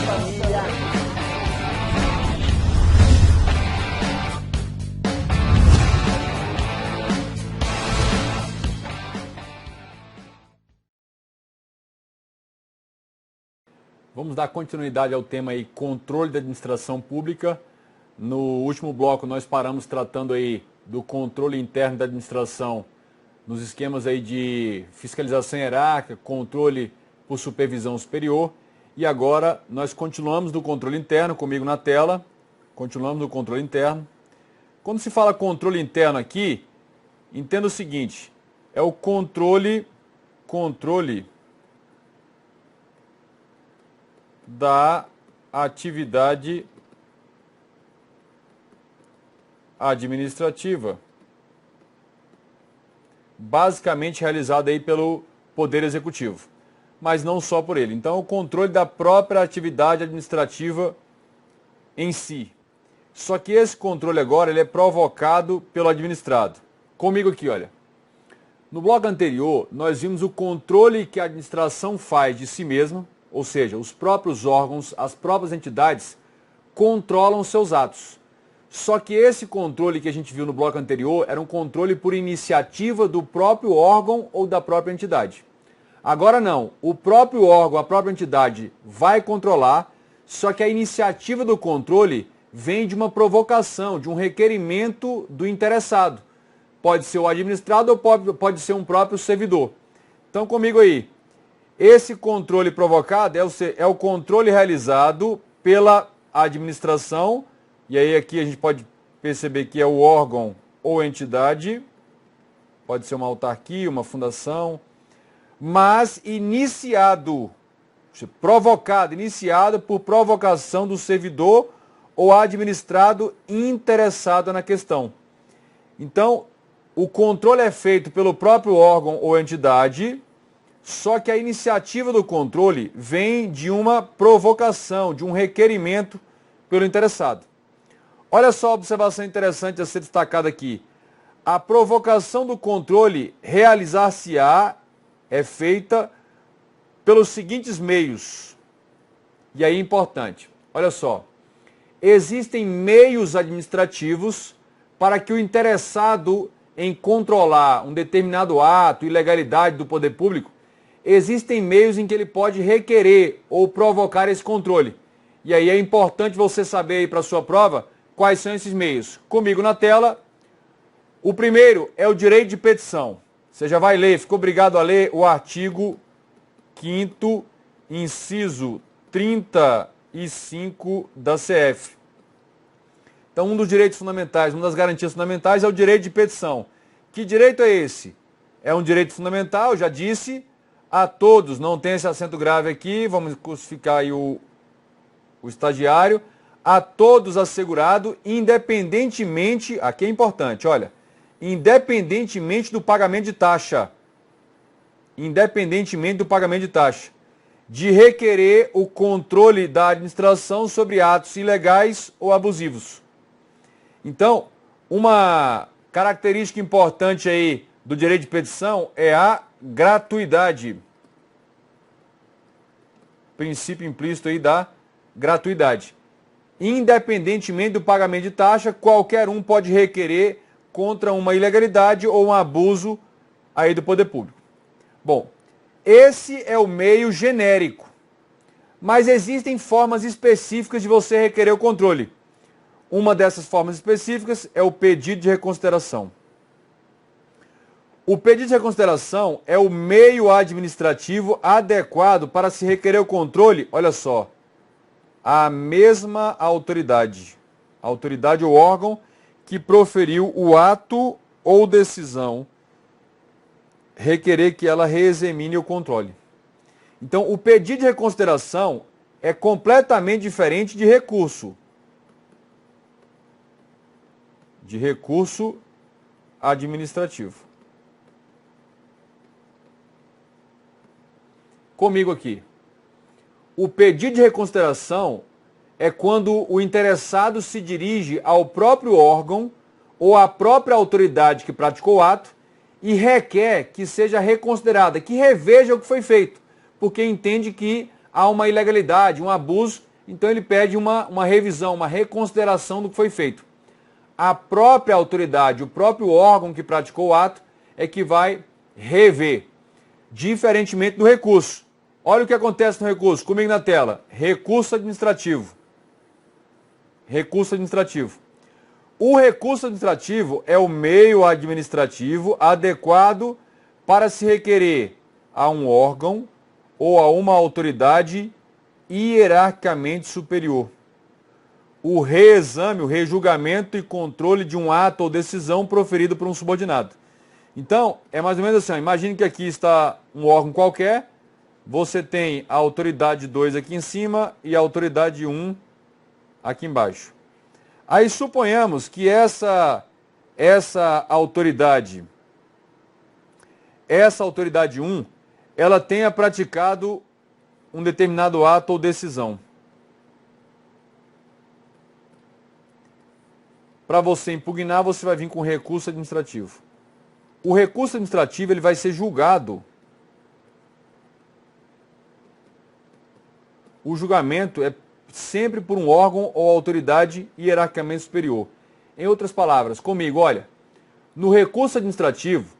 família. Vamos dar continuidade ao tema aí, controle da administração pública. No último bloco nós paramos tratando aí do controle interno da administração nos esquemas aí de fiscalização hierárquica, controle por supervisão superior. E agora nós continuamos no controle interno, comigo na tela, continuamos no controle interno. Quando se fala controle interno aqui, entenda o seguinte, é o controle da atividade administrativa, basicamente realizada aí pelo Poder Executivo, mas não só por ele. Então, o controle da própria atividade administrativa em si. Só que esse controle agora ele é provocado pelo administrado. Comigo aqui, olha. No bloco anterior, nós vimos o controle que a administração faz de si mesma, ou seja, os próprios órgãos, as próprias entidades controlam seus atos. Só que esse controle que a gente viu no bloco anterior era um controle por iniciativa do próprio órgão ou da própria entidade. Agora não, o próprio órgão, a própria entidade vai controlar, só que a iniciativa do controle vem de uma provocação, de um requerimento do interessado. Pode ser o administrado ou pode ser um próprio servidor. Então comigo aí. Esse controle provocado é o controle realizado pela administração, e aí aqui a gente pode perceber que é o órgão ou entidade, pode ser uma autarquia, uma fundação, mas iniciado por provocação do servidor ou administrado interessado na questão. Então, o controle é feito pelo próprio órgão ou entidade, só que a iniciativa do controle vem de uma provocação, de um requerimento pelo interessado. Olha só a observação interessante a ser destacada aqui. A provocação do controle realizar-se-á é feita pelos seguintes meios. E aí é importante. Olha só. Existem meios administrativos para que o interessado em controlar um determinado ato, ilegalidade do poder público, existem meios em que ele pode requerer ou provocar esse controle. E aí é importante você saber aí para a sua prova quais são esses meios. Comigo na tela, o primeiro é o direito de petição. Você já vai ler, ficou obrigado a ler o artigo 5º, inciso 35 da CF. Então, um dos direitos fundamentais, uma das garantias fundamentais é o direito de petição. Que direito é esse? É um direito fundamental, já disse, a todos, não tem esse acento grave aqui, vamos crucificar aí o estagiário, a todos assegurado, independentemente, aqui é importante, olha, independentemente do pagamento de taxa, de requerer o controle da administração sobre atos ilegais ou abusivos. Então, uma característica importante aí do direito de petição é a gratuidade. Princípio implícito aí da gratuidade. Independentemente do pagamento de taxa, qualquer um pode requerer contra uma ilegalidade ou um abuso aí do poder público. Bom, esse é o meio genérico. Mas existem formas específicas de você requerer o controle. Uma dessas formas específicas é o pedido de reconsideração. O pedido de reconsideração é o meio administrativo adequado para se requerer o controle, olha só, a mesma autoridade ou órgão que proferiu o ato ou decisão, requerer que ela reexamine o controle. Então, o pedido de reconsideração é completamente diferente de recurso. De recurso administrativo. Comigo aqui. O pedido de reconsideração é quando o interessado se dirige ao próprio órgão ou à própria autoridade que praticou o ato e requer que seja reconsiderada, que reveja o que foi feito, porque entende que há uma ilegalidade, um abuso, então ele pede uma revisão, uma reconsideração do que foi feito. A própria autoridade, o próprio órgão que praticou o ato é que vai rever, diferentemente do recurso. Olha o que acontece no recurso, comigo na tela. Recurso administrativo. Recurso administrativo. O recurso administrativo é o meio administrativo adequado para se requerer a um órgão ou a uma autoridade hierarquicamente superior o reexame, o rejulgamento e controle de um ato ou decisão proferido por um subordinado. Então, é mais ou menos assim, imagine que aqui está um órgão qualquer, você tem a autoridade 2 aqui em cima e a autoridade 1 aqui embaixo. Aí suponhamos que essa autoridade 1, ela tenha praticado um determinado ato ou decisão. Para você impugnar, você vai vir com recurso administrativo. O recurso administrativo ele vai ser julgado. O julgamento é sempre por um órgão ou autoridade hierarquicamente superior. Em outras palavras, comigo, olha, no recurso administrativo,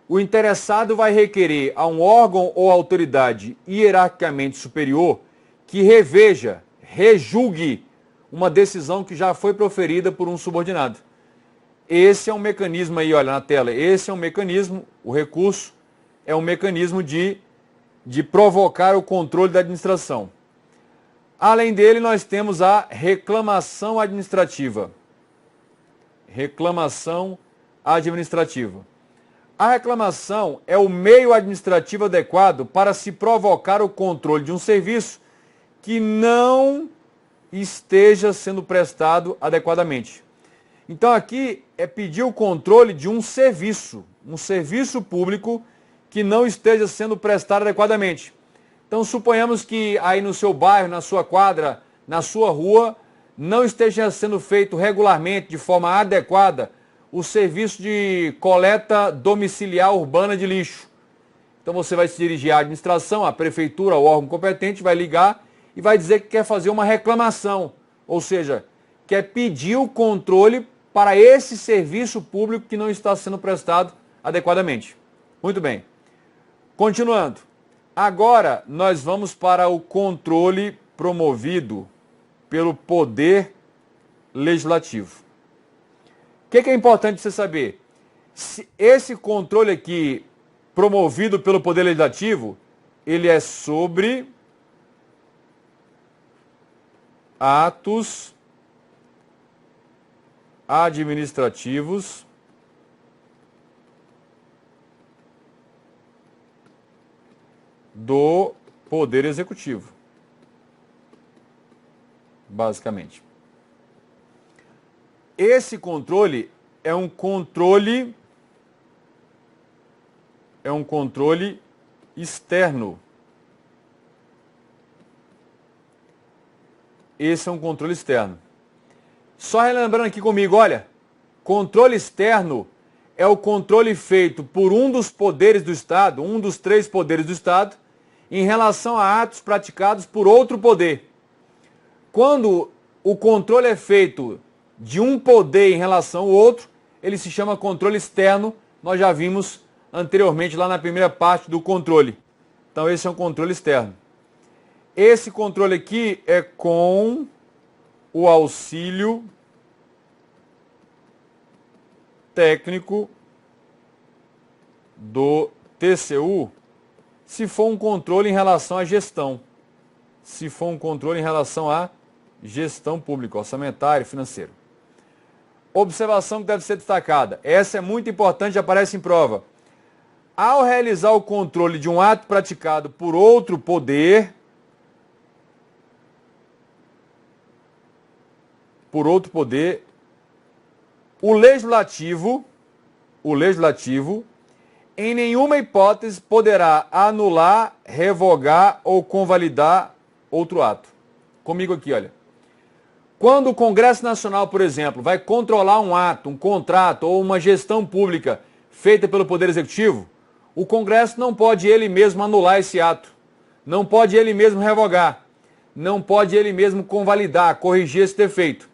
o interessado vai requerer a um órgão ou autoridade hierarquicamente superior que reveja, rejulgue uma decisão que já foi proferida por um subordinado. Esse é um mecanismo aí, olha na tela, esse é um mecanismo, o recurso é um mecanismo de provocar o controle da administração. Além dele, nós temos a reclamação administrativa. Reclamação administrativa. A reclamação é o meio administrativo adequado para se provocar o controle de um serviço que não esteja sendo prestado adequadamente. Então aqui é pedir o controle de um serviço público que não esteja sendo prestado adequadamente. Então suponhamos que aí no seu bairro, na sua quadra, na sua rua, não esteja sendo feito regularmente, de forma adequada, o serviço de coleta domiciliar urbana de lixo. Então você vai se dirigir à administração, à prefeitura, ao órgão competente, vai ligar e vai dizer que quer fazer uma reclamação, ou seja, quer pedir o controle para esse serviço público que não está sendo prestado adequadamente. Muito bem. Continuando. Agora nós vamos para o controle promovido pelo Poder Legislativo. O que é importante você saber? Se esse controle aqui, promovido pelo Poder Legislativo, ele é sobre atos administrativos do Poder Executivo, basicamente. Esse controle é um controle externo. Esse é um controle externo. Só relembrando aqui comigo, olha, controle externo é o controle feito por um dos poderes do Estado, um dos 3 poderes do Estado, em relação a atos praticados por outro poder. Quando o controle é feito de um poder em relação ao outro, ele se chama controle externo, nós já vimos anteriormente lá na primeira parte do controle. Então esse é um controle externo. Esse controle aqui é com o auxílio técnico do TCU, se for um controle em relação à gestão. Se for um controle em relação à gestão pública, orçamentária e financeira. Observação que deve ser destacada. Essa é muito importante, aparece em prova. Ao realizar o controle de um ato praticado por outro poder, o legislativo, em nenhuma hipótese poderá anular, revogar ou convalidar outro ato. Comigo aqui, olha. Quando o Congresso Nacional, por exemplo, vai controlar um ato, um contrato ou uma gestão pública feita pelo Poder Executivo, o Congresso não pode ele mesmo anular esse ato. Não pode ele mesmo revogar. Não pode ele mesmo convalidar, corrigir esse defeito.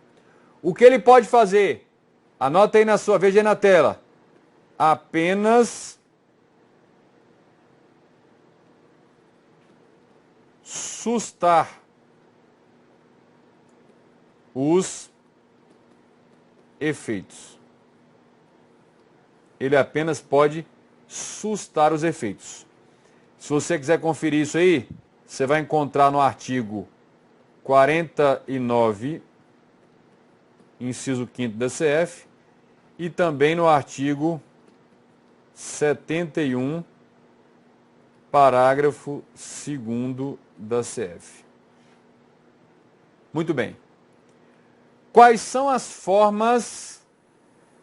O que ele pode fazer? Anota aí na sua, veja aí na tela. Apenas sustar os efeitos. Ele apenas pode sustar os efeitos. Se você quiser conferir isso aí, você vai encontrar no artigo 49, inciso 5º da CF, e também no artigo 71, parágrafo 2º da CF. Muito bem. Quais são as formas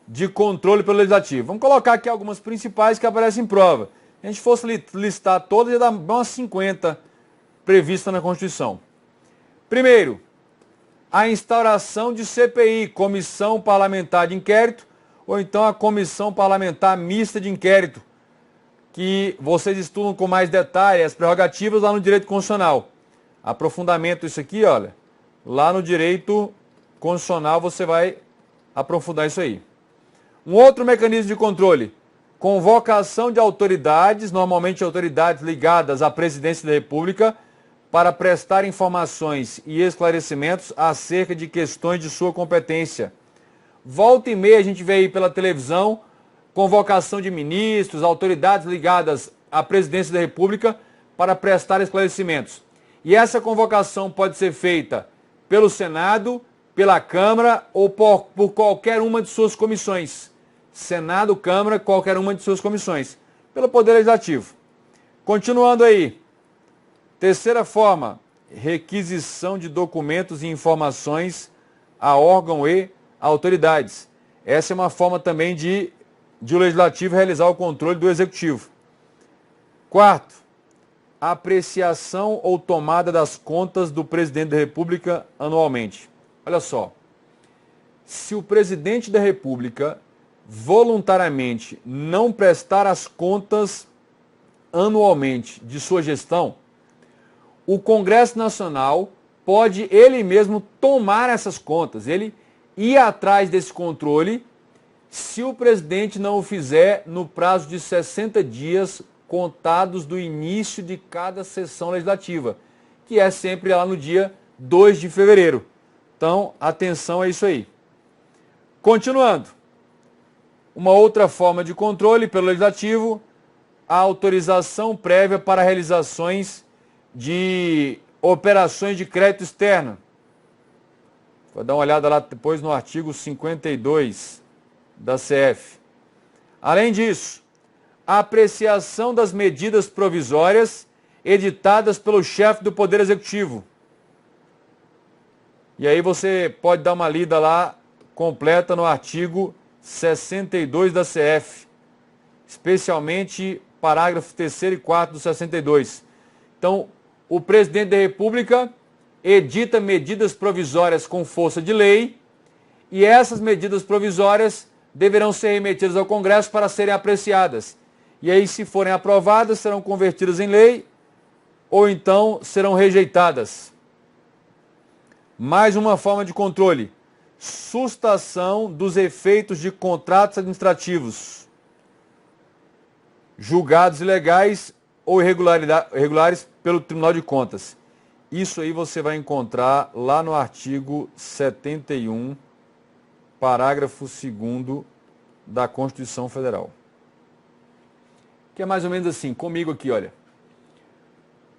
de controle pelo Legislativo? Vamos colocar aqui algumas principais que aparecem em prova. Se a gente fosse listar todas, ia dar umas 50 previstas na Constituição. Primeiro, a instauração de CPI, Comissão Parlamentar de Inquérito, ou então a Comissão Parlamentar Mista de Inquérito, que vocês estudam com mais detalhe as prerrogativas lá no direito constitucional. Aprofundamento isso aqui, olha, lá no direito constitucional você vai aprofundar isso aí. Um outro mecanismo de controle, convocação de autoridades, normalmente autoridades ligadas à Presidência da República, para prestar informações e esclarecimentos acerca de questões de sua competência. Volta e meia a gente vê aí pela televisão convocação de ministros, autoridades ligadas à Presidência da República para prestar esclarecimentos. E essa convocação pode ser feita pelo Senado, pela Câmara ou por qualquer uma de suas comissões. Senado, Câmara, qualquer uma de suas comissões. Pelo Poder Legislativo. Continuando aí. Terceira forma, requisição de documentos e informações a órgão e autoridades. Essa é uma forma também de o Legislativo realizar o controle do Executivo. Quarto, apreciação ou tomada das contas do Presidente da República anualmente. Olha só, se o Presidente da República voluntariamente não prestar as contas anualmente de sua gestão, o Congresso Nacional pode ele mesmo tomar essas contas, ele ir atrás desse controle, se o presidente não o fizer no prazo de 60 dias contados do início de cada sessão legislativa, que é sempre lá no dia 2 de fevereiro. Então, atenção a isso aí. Continuando. Uma outra forma de controle pelo Legislativo, a autorização prévia para realizações de operações de crédito externo. Vou dar uma olhada lá depois no artigo 52 da CF. Além disso, a apreciação das medidas provisórias editadas pelo chefe do Poder Executivo. E aí você pode dar uma lida lá completa no artigo 62 da CF, especialmente parágrafo 3º e 4º do 62. Então, o Presidente da República edita medidas provisórias com força de lei e essas medidas provisórias deverão ser remetidas ao Congresso para serem apreciadas. E aí, se forem aprovadas, serão convertidas em lei ou então serão rejeitadas. Mais uma forma de controle. Sustação dos efeitos de contratos administrativos julgados ilegais ou irregulares pelo Tribunal de Contas. Isso aí você vai encontrar lá no artigo 71, parágrafo 2º da Constituição Federal. Que é mais ou menos assim, comigo aqui, olha.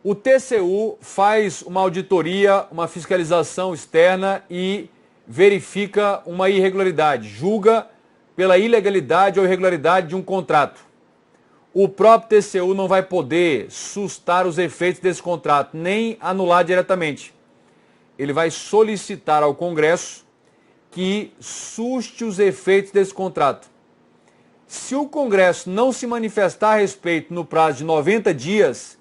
O TCU faz uma auditoria, uma fiscalização externa e verifica uma irregularidade, julga pela ilegalidade ou irregularidade de um contrato. O próprio TCU não vai poder sustar os efeitos desse contrato, nem anular diretamente. Ele vai solicitar ao Congresso que suste os efeitos desse contrato. Se o Congresso não se manifestar a respeito no prazo de 90 dias,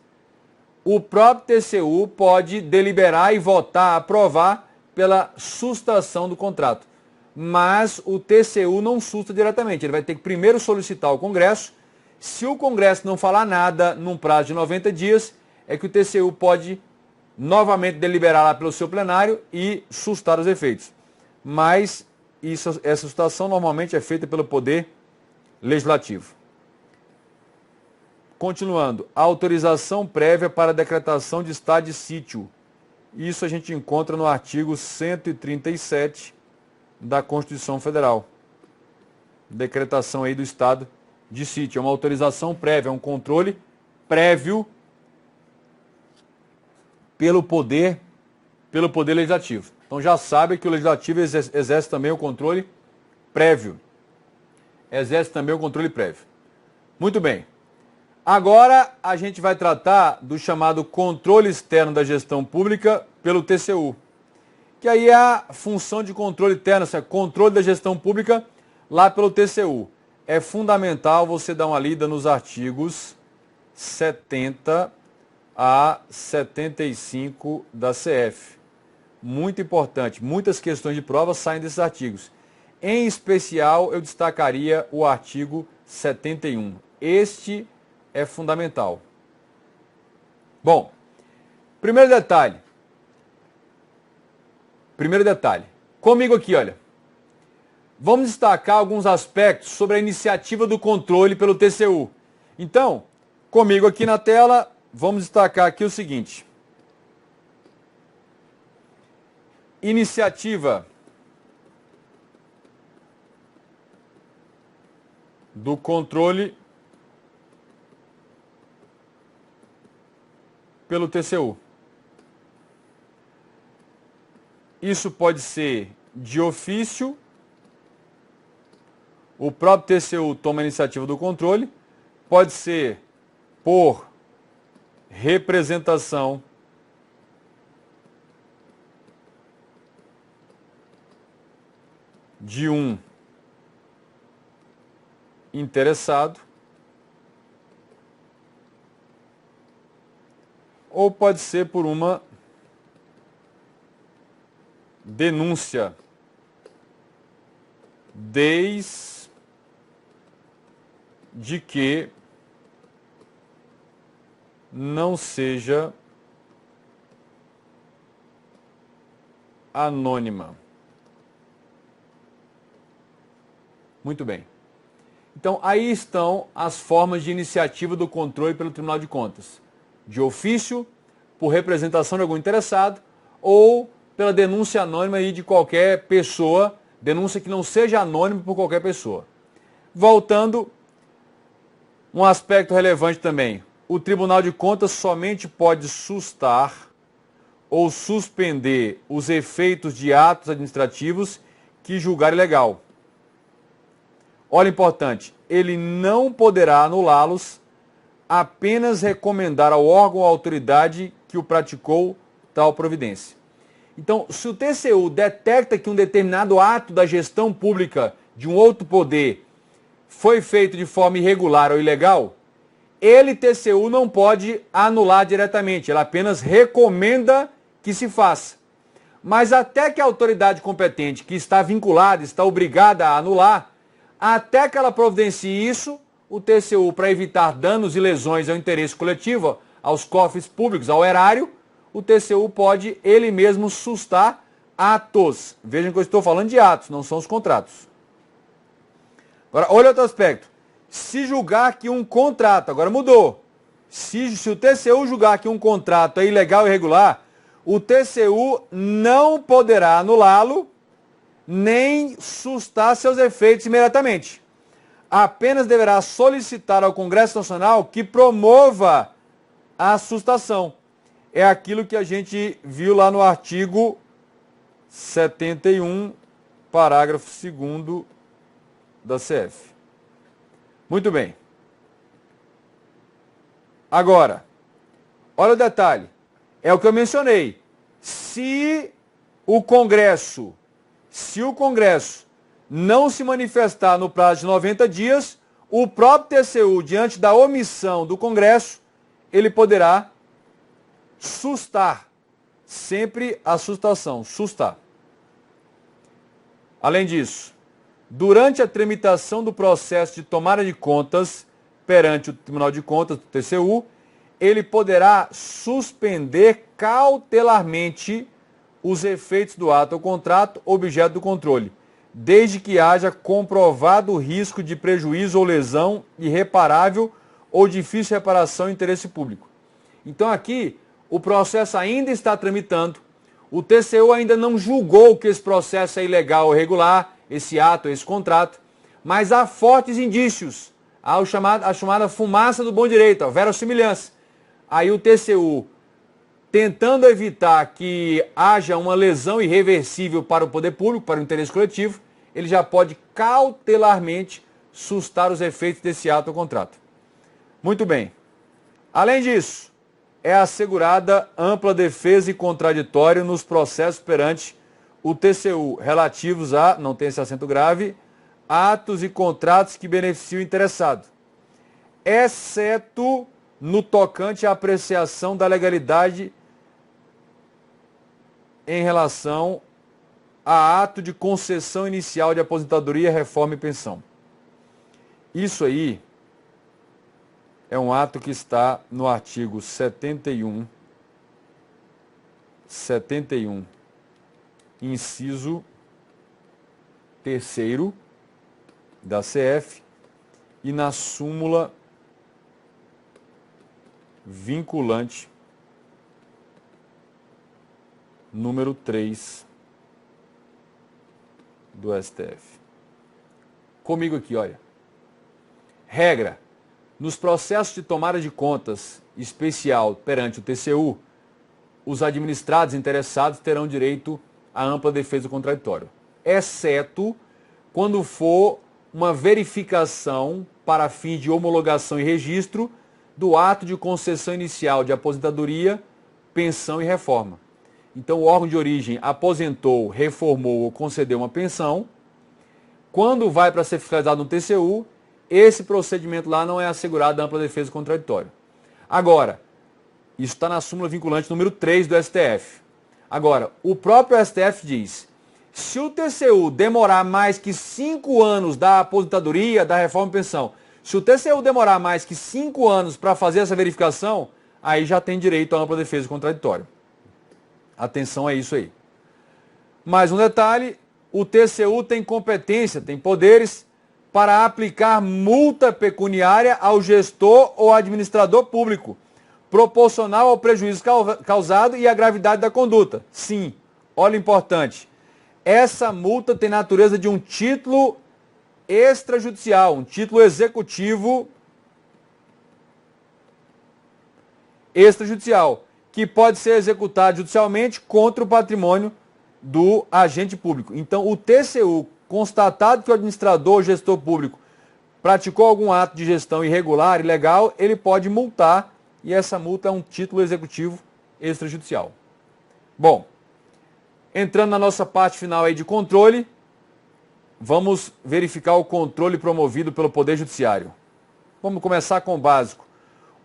o próprio TCU pode deliberar e votar, aprovar pela sustação do contrato. Mas o TCU não susta diretamente, ele vai ter que primeiro solicitar ao Congresso. Se o Congresso não falar nada num prazo de 90 dias, é que o TCU pode novamente deliberar lá pelo seu plenário e sustar os efeitos. Mas essa sustação normalmente é feita pelo Poder Legislativo. Continuando, a autorização prévia para a decretação de estado de sítio. Isso a gente encontra no artigo 137 da Constituição Federal. Decretação aí do estado de sítio. É uma autorização prévia, é um controle prévio pelo Poder Legislativo. Então já sabe que o Legislativo exerce também o controle prévio. Muito bem. Agora a gente vai tratar do chamado controle externo da gestão pública pelo TCU. Que aí é a função de controle interno, controle da gestão pública lá pelo TCU. É fundamental você dar uma lida nos artigos 70 a 75 da CF. Muito importante, muitas questões de prova saem desses artigos. Em especial, eu destacaria o artigo 71. Este é fundamental. Bom, primeiro detalhe. Comigo aqui, olha. Vamos destacar alguns aspectos sobre a iniciativa do controle pelo TCU. Então, comigo aqui na tela, vamos destacar aqui o seguinte. Iniciativa do controle pelo TCU. Isso pode ser de ofício, o próprio TCU toma a iniciativa do controle, pode ser por representação de um interessado, ou pode ser por uma denúncia desde que não seja anônima. Muito bem. Então, aí estão as formas de iniciativa do controle pelo Tribunal de Contas. De ofício, por representação de algum interessado, ou pela denúncia anônima aí de qualquer pessoa, denúncia que não seja anônima por qualquer pessoa. Voltando, um aspecto relevante também. O Tribunal de Contas somente pode sustar ou suspender os efeitos de atos administrativos que julgar ilegal. Olha, importante, ele não poderá anulá-los, apenas recomendar ao órgão ou autoridade que o praticou tal providência. Então, se o TCU detecta que um determinado ato da gestão pública de um outro poder foi feito de forma irregular ou ilegal, ele, TCU, não pode anular diretamente, ele apenas recomenda que se faça. Mas até que a autoridade competente, que está vinculada, está obrigada a anular, até que ela providencie isso, o TCU, para evitar danos e lesões ao interesse coletivo, aos cofres públicos, ao erário, o TCU pode ele mesmo sustar atos. Vejam que eu estou falando de atos, não são os contratos. Agora, olha outro aspecto. Se julgar que um contrato, agora mudou, se o TCU julgar que um contrato é ilegal e irregular, o TCU não poderá anulá-lo, nem sustar seus efeitos imediatamente. Apenas deverá solicitar ao Congresso Nacional que promova a sustação. É aquilo que a gente viu lá no artigo 71, parágrafo 2º da CF. Muito bem. Agora, olha o detalhe. É o que eu mencionei. Se o Congresso não se manifestar no prazo de 90 dias, o próprio TCU, diante da omissão do Congresso, ele poderá sustar. Sempre a sustação, sustar. Além disso, durante a tramitação do processo de tomada de contas perante o Tribunal de Contas do TCU, ele poderá suspender cautelarmente os efeitos do ato ou contrato objeto do controle, desde que haja comprovado risco de prejuízo ou lesão irreparável ou difícil reparação em interesse público. Então aqui, o processo ainda está tramitando, o TCU ainda não julgou que esse processo é ilegal ou irregular, esse ato, esse contrato, mas há fortes indícios, há a chamada fumaça do bom direito, a verossimilhança. Aí o TCU, tentando evitar que haja uma lesão irreversível para o poder público, para o interesse coletivo, ele já pode cautelarmente sustar os efeitos desse ato ou contrato. Muito bem. Além disso, é assegurada ampla defesa e contraditório nos processos perante o TCU relativos a, não tem esse acento grave, atos e contratos que beneficiam o interessado, exceto no tocante à apreciação da legalidade em relação a ato de concessão inicial de aposentadoria, reforma e pensão. Isso aí é um ato que está no artigo 71, inciso 3º da CF e na súmula vinculante número 3 do STF. Comigo aqui, olha. Regra: nos processos de tomada de contas especial perante o TCU, os administrados interessados terão direito à ampla defesa contraditória, exceto quando for uma verificação para fim de homologação e registro do ato de concessão inicial de aposentadoria, pensão e reforma. Então, o órgão de origem aposentou, reformou ou concedeu uma pensão. Quando vai para ser fiscalizado no TCU, esse procedimento lá não é assegurado a ampla defesa contraditória. Agora, isso está na súmula vinculante número 3 do STF. Agora, o próprio STF diz, se o TCU demorar mais que 5 anos da aposentadoria, da reforma e pensão, se o TCU demorar mais que 5 anos para fazer essa verificação, aí já tem direito à ampla defesa contraditória. Atenção a isso aí. Mais um detalhe, o TCU tem competência, tem poderes para aplicar multa pecuniária ao gestor ou administrador público, proporcional ao prejuízo causado e à gravidade da conduta. Sim, olha o importante, essa multa tem natureza de um título extrajudicial, um título executivo extrajudicial, que pode ser executado judicialmente contra o patrimônio do agente público. Então, o TCU, constatado que o administrador ou gestor público praticou algum ato de gestão irregular, ilegal, ele pode multar, e essa multa é um título executivo extrajudicial. Bom, entrando na nossa parte final aí de controle, vamos verificar o controle promovido pelo Poder Judiciário. Vamos começar com o básico.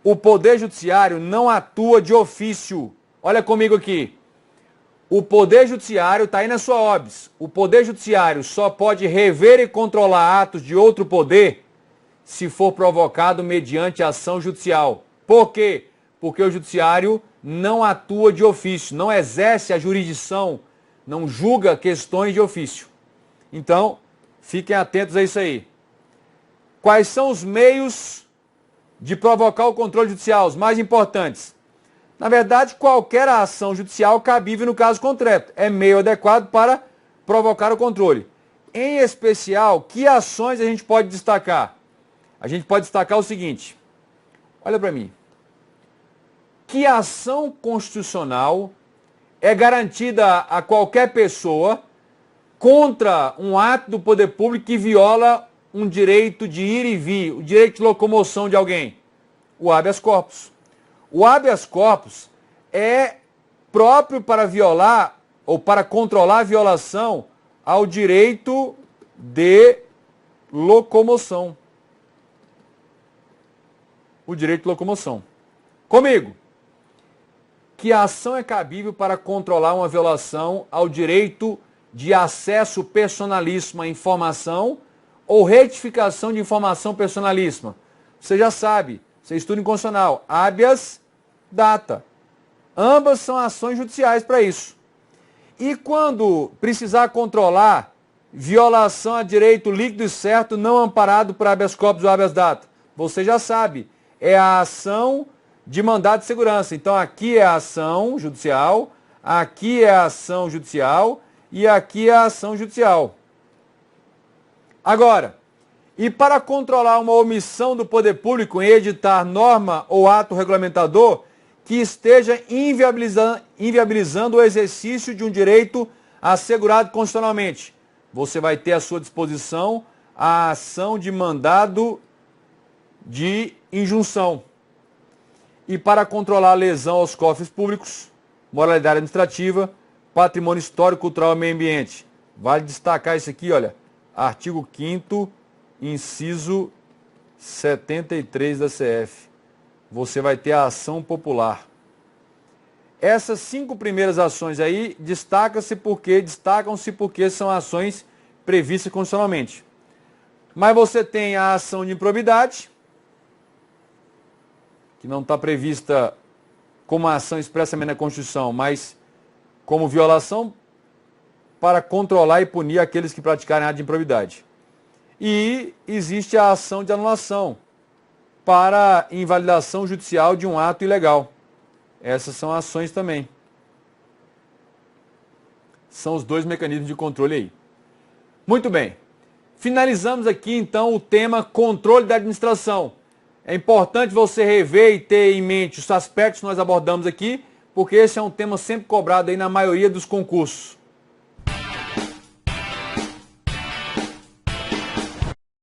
O Poder Judiciário não atua de ofício. Olha comigo aqui. O Poder Judiciário está aí na sua OBS. O Poder Judiciário só pode rever e controlar atos de outro poder se for provocado mediante ação judicial. Por quê? Porque o Judiciário não atua de ofício, não exerce a jurisdição, não julga questões de ofício. Então, fiquem atentos a isso aí. Quais são os meios de provocar o controle judicial, os mais importantes? Na verdade, qualquer ação judicial cabível no caso concreto é meio adequado para provocar o controle. Em especial, que ações a gente pode destacar? A gente pode destacar o seguinte, olha para mim. Que ação constitucional é garantida a qualquer pessoa contra um ato do poder público que viola um direito de ir e vir, o direito de locomoção de alguém? O habeas corpus. O habeas corpus é próprio para violar ou para controlar a violação ao direito de locomoção. O direito de locomoção. Comigo. Que ação é cabível para controlar uma violação ao direito de acesso personalíssimo à informação ou retificação de informação personalíssima? Você já sabe, você estuda em constitucional, habeas data. Ambas são ações judiciais para isso. E quando precisar controlar violação a direito líquido e certo não amparado por habeas corpus ou habeas data, você já sabe, é a ação de mandado de segurança. Então aqui é a ação judicial, aqui é a ação judicial e aqui é a ação judicial. Agora, e para controlar uma omissão do poder público em editar norma ou ato regulamentador que esteja inviabilizando o exercício de um direito assegurado constitucionalmente, você vai ter à sua disposição a ação de mandado de injunção. E para controlar a lesão aos cofres públicos, moralidade administrativa, patrimônio histórico, cultural e meio ambiente. Vale destacar isso aqui, olha, artigo 5º, inciso 73 da CF. Você vai ter a ação popular. Essas 5 primeiras ações aí destacam-se porque são ações previstas constitucionalmente. Mas você tem a ação de improbidade, que não está prevista como ação expressamente na Constituição, mas como violação para controlar e punir aqueles que praticarem ato de improbidade. E existe a ação de anulação para invalidação judicial de um ato ilegal. Essas são ações também. São os 2 mecanismos de controle aí. Muito bem. Finalizamos aqui então o tema controle da administração. É importante você rever e ter em mente os aspectos que nós abordamos aqui, porque esse é um tema sempre cobrado aí na maioria dos concursos.